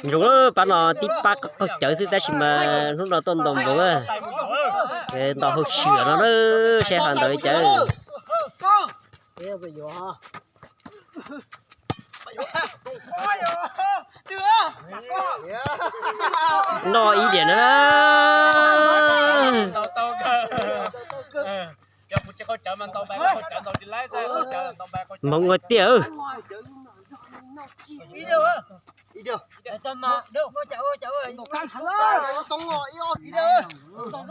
rồi đó bạn nó tí ba có chở sự ta chỉ mà lúc nào tôn đồng đúng á cái tao hụt sữa nó đó xe hoàn tới chở nó ý gì nữa mong người tiêu đi đâu tôm mà đâu có chậu ơi một căn thằng đó tông ngồi yêu đi đâu tông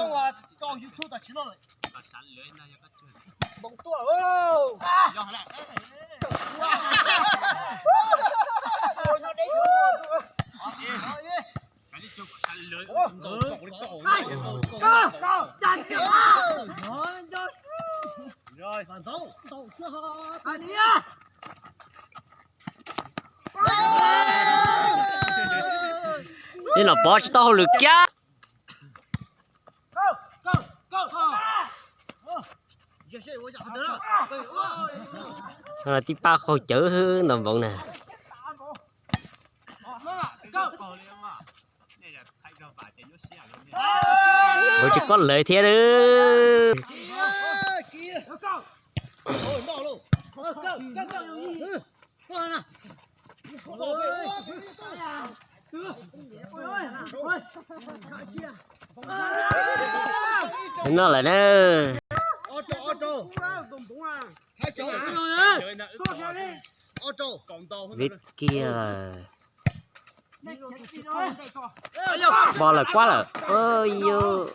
ngồi cho YouTube ta chỉ rồi bông tua ô nó đấy rồi phản thủ nên là bỏ cho lực kia là tí ba khôi chữ hơn đồng bọn nè bố chỉ có lời thế nữa nó là nó vít kia bò là quá là ơi vô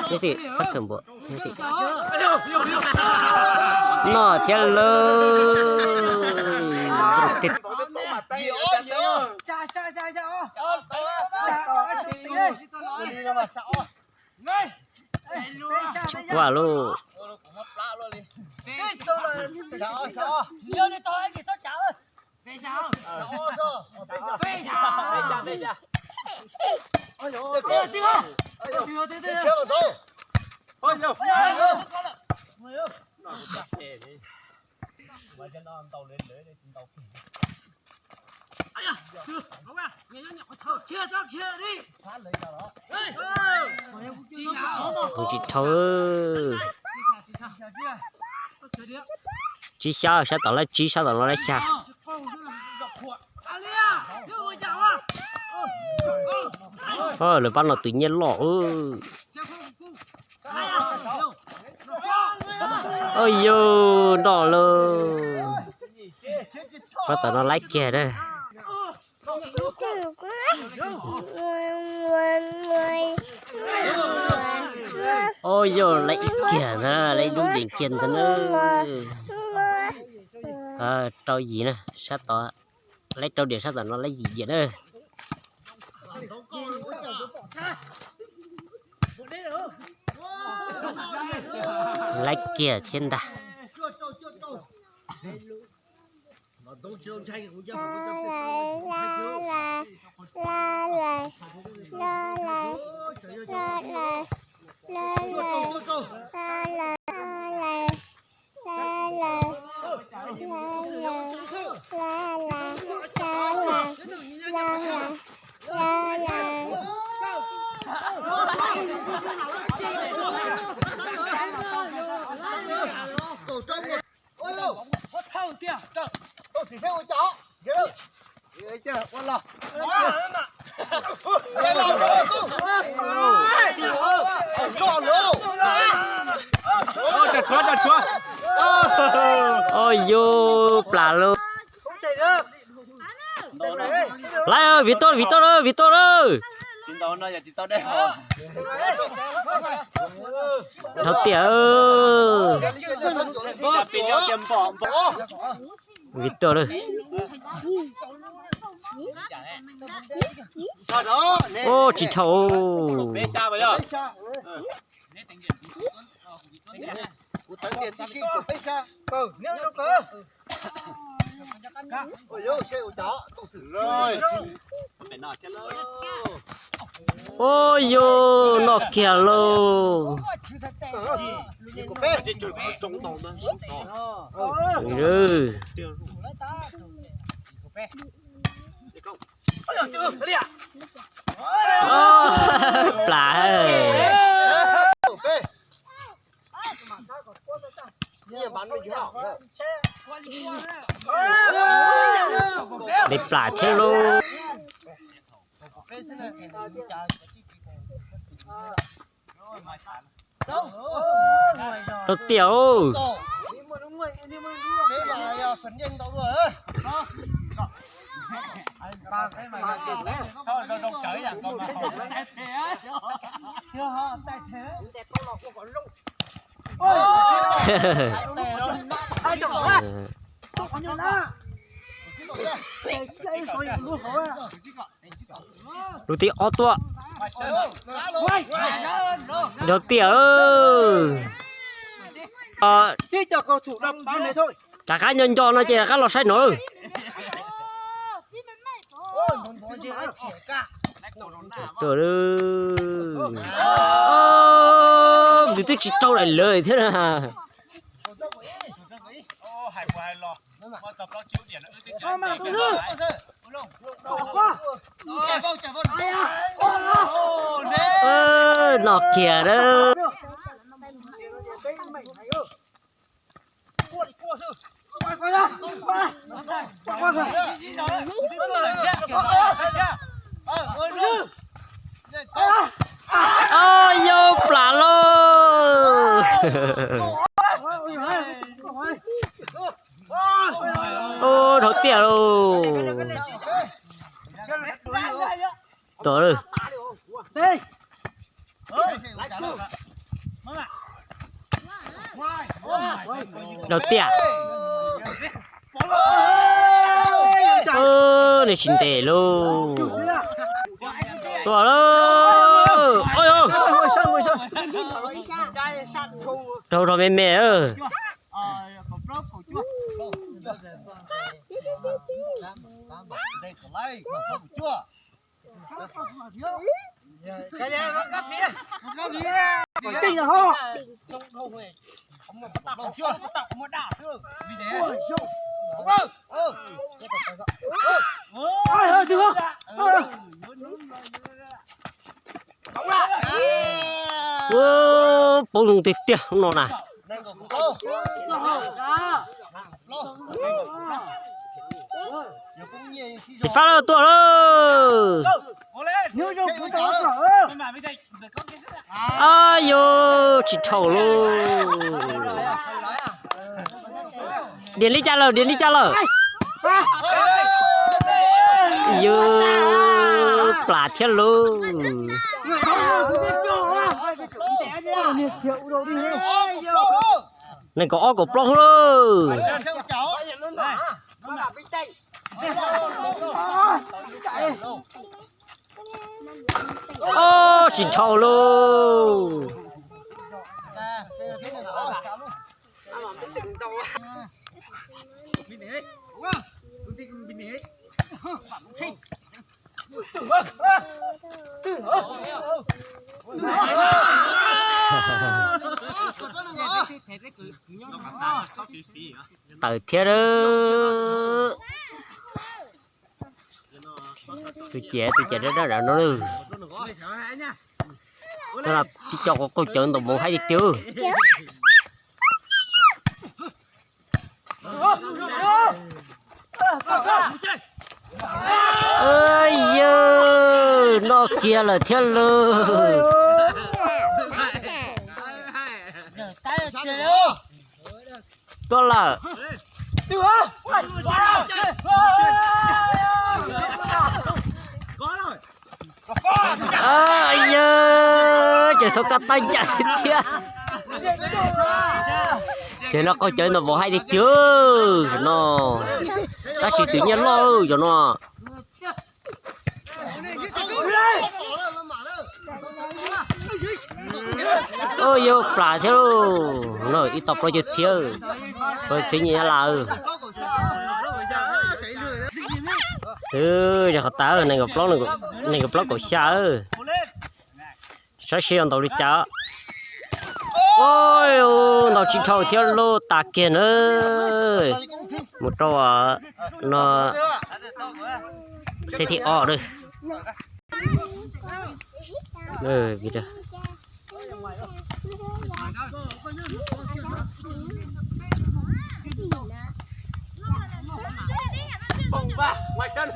cái gì sắc thầm bộ nó theo lời quá luôn chị thôi chị sao tao lấy chị sao tao lấy sao thôi là bắt nó tự nhiên lọ ôi yo đỏ luôn bắt tao nó lấy kia đây ôi yo lấy kia nè lấy đúng điện kiên thế nữa trâu gì nè sát tao lấy trâu điện sát tao nó lấy gì vậy nữa lấy kia thiên đà ôi vô plà luôn lại ơi Victor ơi chín tao đây thấu tỉa Victor ơi ô chị thấu ôi yo nó kia luôn Nhìn của bé. Trống tàu đó. Ừ. Plá ơi. Đi plá thế luôn. Nó tiểu. Thế mà phấn nhanh tao rồi ơi. Sao đâu chới à con mà tay thế á. Chưa hả? Tay thế. Ai chồng á? Có nhiều na. Đồ tí ó tua. Đồ tiểu. Tí cho cầu thủ đâm bao này thôi. Cả cá nhân cho nó chỉ là cá lọt sách nữa. Trời ơi. Vì tôi chỉ trâu lại lời thế nào. Nó kìa đó. Ôi vô plá luôn. Ô thấu tiền luôn. Tổ rồi. Đầu tiền. Này chín tệ luôn. Tổ rồi. Ôi ôi. Đâu rồi mẹ ơi. Dây của lấy, không chua. Cái này nó cắt phía. Cắt phía. Chính là ho. Không chưa, tao có một đảo chưa. Vì thế. Ôi ơi, chưa. Ô, bố dùng tiệt tiệt nó nè. Chị phát rồi tua rồi. Ai vô chị thầu luôn. Điền đi cha lờ, điền đi cha lờ. Vô plá thiết luôn. Này có có plong luôn. Ô chỉnh thầu luôn. Tự thiết đó. Tôi trẻ đó là nó luôn. Nó là chỉ cho có câu chuyện đồng bộ hay đi chưa. Ơi dơ nó kia là thiết luôn. Tôi là ơi dơ trời số cá tay chả xin chia. Thế nó có chơi nó bỏ hay đi chưa nó ta chỉ tự nhiên lo cho nó. Ôi vô plá thế luôn rồi ít tập rồi chưa chiêu rồi xin nhỉ là giờ họ tao này gặp blog của sao sao xuyên tàu đi chợ. ôi nó chỉ thầu theo lô tà kia nữa một trò nó sẽ thì ọ rồi bây giờ bóng va ngoài sân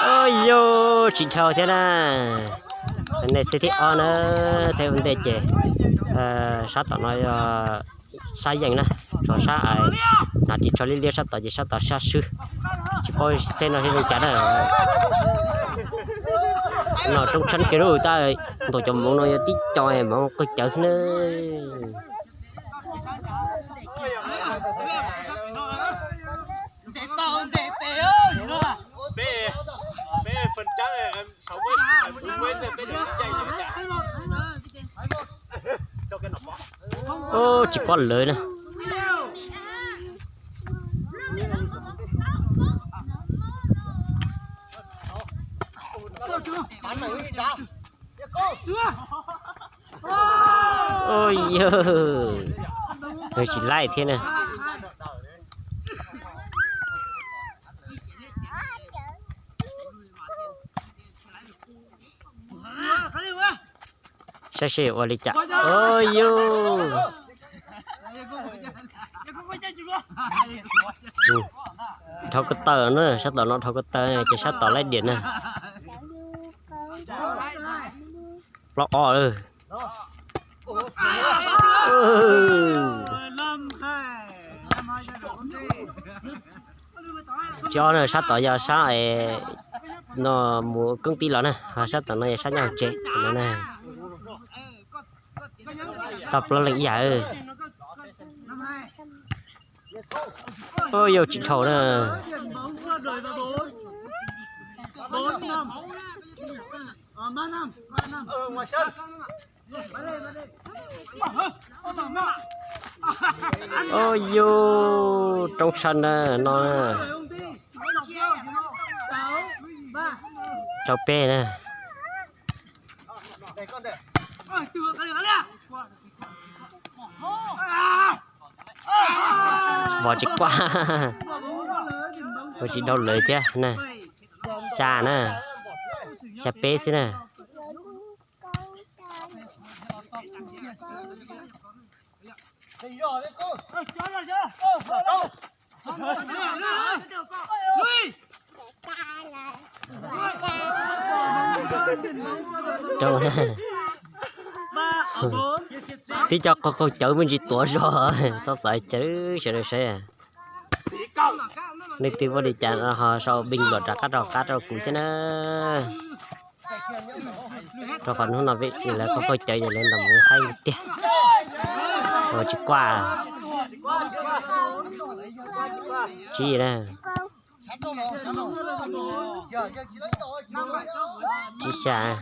ôi yo chỉ thầu thế này cái này sẽ thì ọ nữa sẽ vấn đề gì sát tao nói sai dần nè cho sát ai là chỉ cho liên sát tao chỉ sát tao sát sư chỉ coi xem nó thì mình chả này nó trong sân kia rồi ta tôi cho muốn nói tí cho em mà có chợ nữa phần trắng này em 60 mới giờ bây giờ chạy cho cái nọc ô chỉ có lời nè ôi người chỉ lại thế này sẽ sẽ ở đây chả ôi thâu cái tờ nữa sát tờ nó thâu cái tờ này chỉ sát tờ lấy điện này lọ rồi cho nó sát tờ giờ sát nó mua công ty lắm nè sát tờ nó sát nhau chết nó này tập nó lấy giải ôi yêu chị thầu nè ngoài sân ôi yêu trong sân nè nó nè cháu pe nè bỏ chỉ qua bỏ chỉ đâu lời thế nè xa nè xa pe xí nè trâu nè tí cho con chở mình chỉ tuổi rồi sao sợ chứ sợ nên tiêu vào đi chả họ sau bình luận ra cắt rồi cũng thế nữa cho phần hôm nào vậy là con chơi lên là muốn hay tiếc rồi chỉ qua chi nè chỉ xả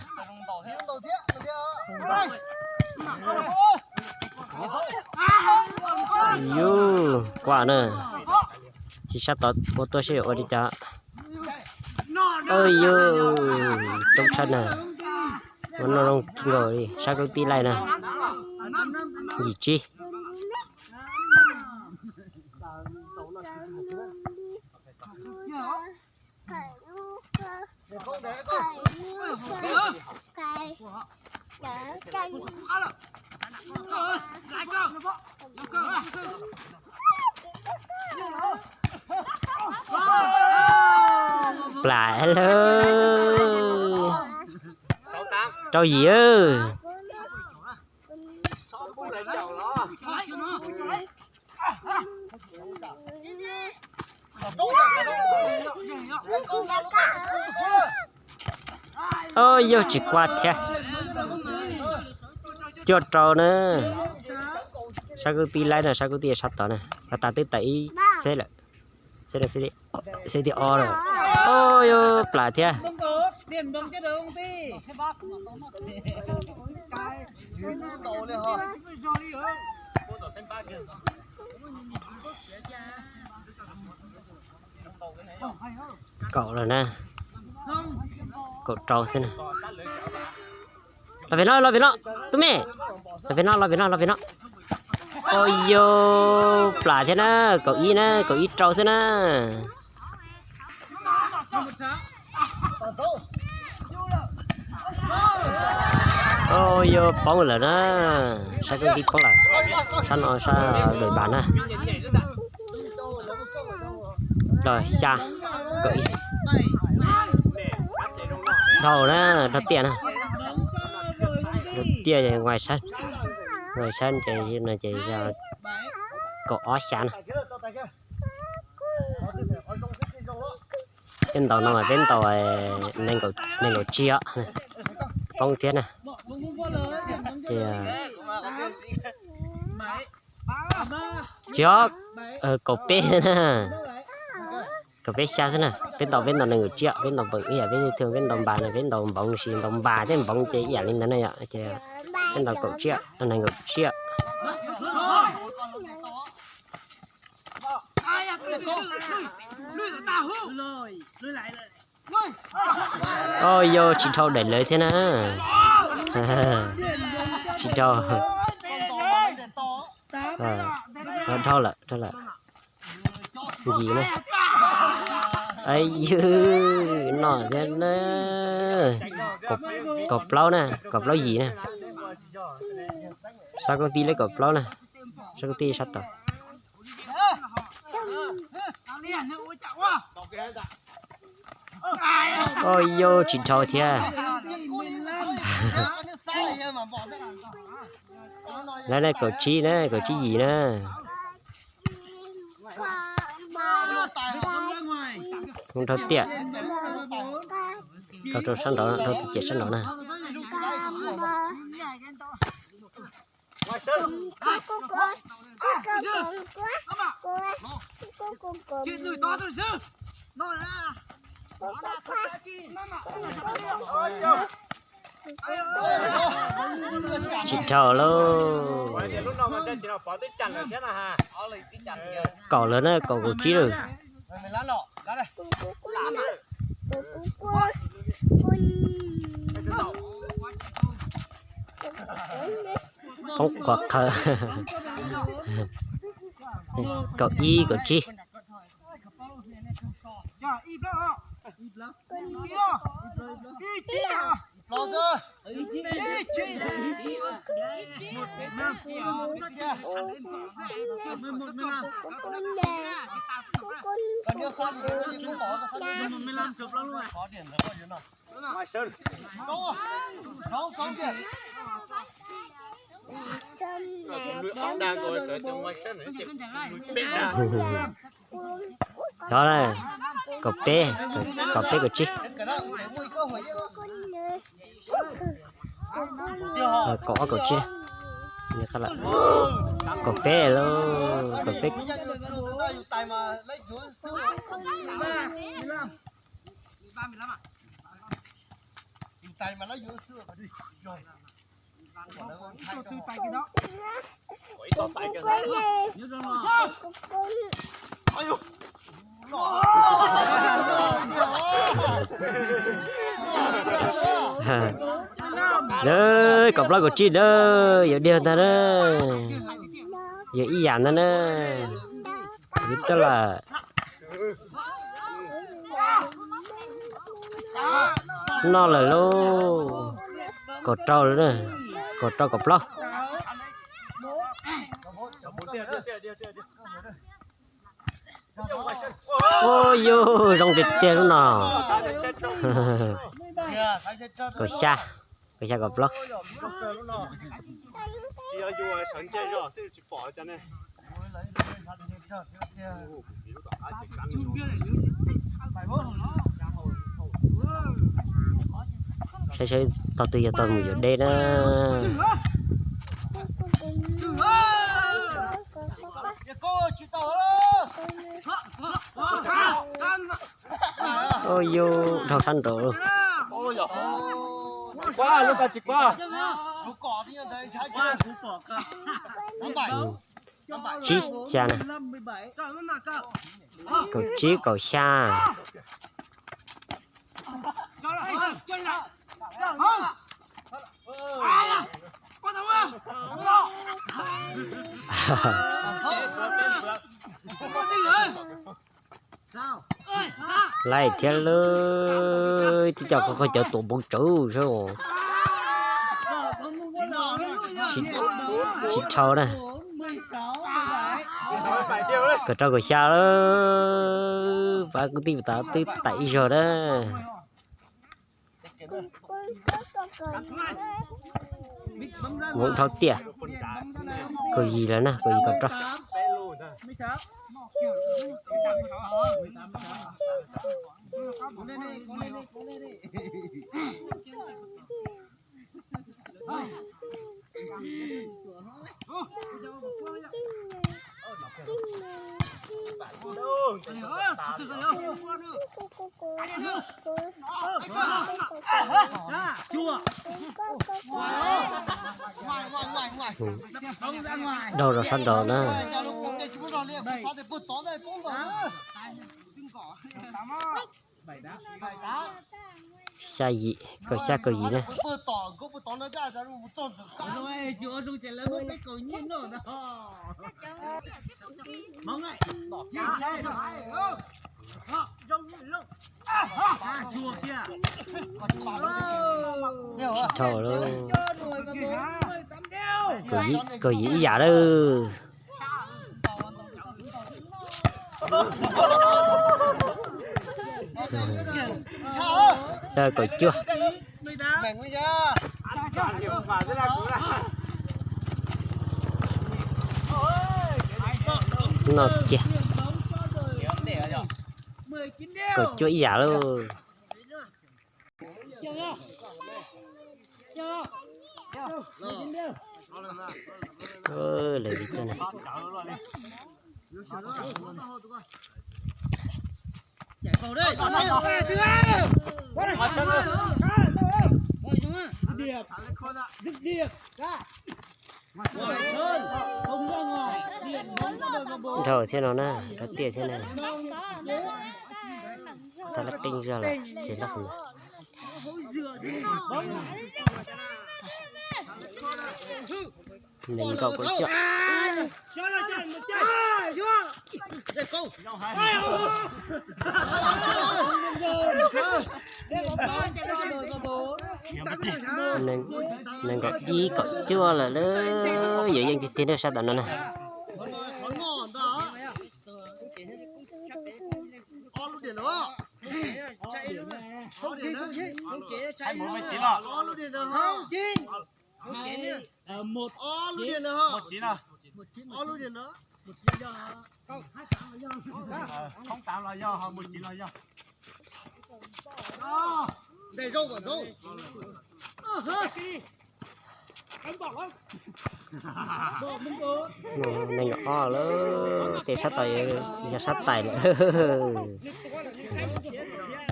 yo quả nữa chỉ sát tọt ô tô xe ở đi chợ ôi yo trong sân nè nó đông rồi đi sao công ty này nè gì chi lại luôn trâu gì ơi ôi vô chỉ qua thế cho trâu nữa sao cứ pi lại nè sao cứ tia sắp tới nè và ta tới tẩy xe lại xe đi o rồi ôi yo plà thế điểm đồng chứ đâu tí cậu rồi nè cậu trâu xin nè lo về nó tụi mẹ lo về nó ôi yo phá thế nè cậu y trâu xin nè ôi yo bóng rồi nè sao cái đi bóng lại sao đội bàn nè rồi xa cậu y đầu nè đầu tiền nè đầu tiền ngoài sân chạy là chạy ra cậu ó sáng bên tàu nào mà bên tàu nên cậu chia phong thiết này thì trước cậu bé nè cậu bé xa thế này bên tàu này người chia bên tàu bự ý bên thường bên tàu bà này bên tàu bóng xì tàu bà thế bóng chế ý lên thế này ạ bên tàu cậu chia này cậu chia ôi vô chị thâu để lấy thế nè chị thâu thâu lại gì nữa ấy dư nọ thế nè cọp lâu nè cọp lâu gì nè sao công ty lấy cọp lâu nè sao công ty sao tao ôi vô chị thâu thế này cậu chi gì nè không thâu tiệt thâu sẵn đó thâu tiệt sẵn đó nè chị thâu luôn cậu lớn á cậu chi rồi không có thơ cậu y cậu chi ngoài sân không tiền đang ngồi sợi từ ngoài sân đó là cậu bé của chị cậu chị như khác là cậu bé luôn cậu bé tay mà lấy vô xưa mà đi rồi từ tay cái đó quỷ to tay cái đấy cặp lá của chị đó giờ đi ta đó giờ ý giản đó nè biết tức là nó là lô cột trâu nữa nè cột trâu cột lóc ôi vô rong thịt tiền luôn nào cột xa cột lóc sẽ tao từ giờ tao một giờ đây đó ôi vô thao săn rồi quá lúc chị qua chí cha nè cầu chí cầu xa lại theo lưới thì cho không cho tụ bóng trừ rồi chị trâu nè cái trâu của xa đó và cũng tìm ta tới tẩy rồi đó muốn tháo tỉa có gì là nè có gì còn trâu đâu rồi sẵn đồ nữa xa gì có xa có gì nữa trời ơi có gì giả đó sao có chưa nó kìa có chuỗi giả luôn ơi lấy cái này chạy vào đây điệp dứt điệp ra ngoài hơn không ra ngoài điện không có được vào bộ thôi thế nào nè nó tiền thế này ta lắc tinh ra là chỉ lắc này nên cậu có chọn nên cậu gì cậu chưa là nó dễ dàng thì nó sao tận nó nè một luôn điện nữa hả? 19 à? Luôn điện nữa. 08 là do hả? 19 là do. Để râu vào râu. anh bảo không? nên nhỏ lớn thì sát tay nhà sát tay nữa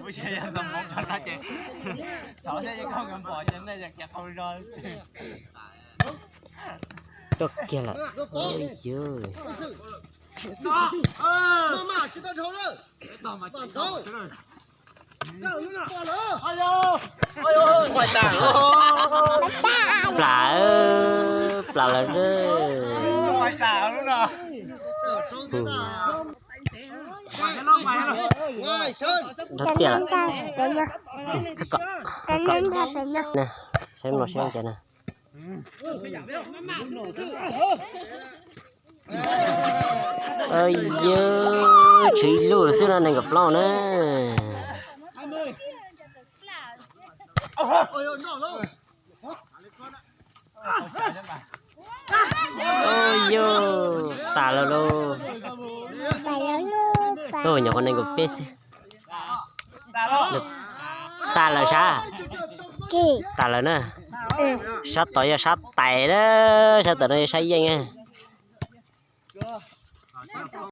Ôi trời ơi, tầm một trận hả chị? Sợ thế con ngầm bò trên đây giật giật thôi rồi. tốt kia là ôi giời Mama, chúng ta thấu rồi. Toàn thấu. Ngoài tảng plà là rơi ngoài tảng luôn à. Ngoài sơn. rất tiếc là nè xem nó xem cho nè ơi dơ chị lùi xưa này gặp lo nữa ôi dơ tà lô lô tôi nhỏ con này gặp pes tà là sao tà là nè sát tội sát tài đó sao tụi nó say vậy nghe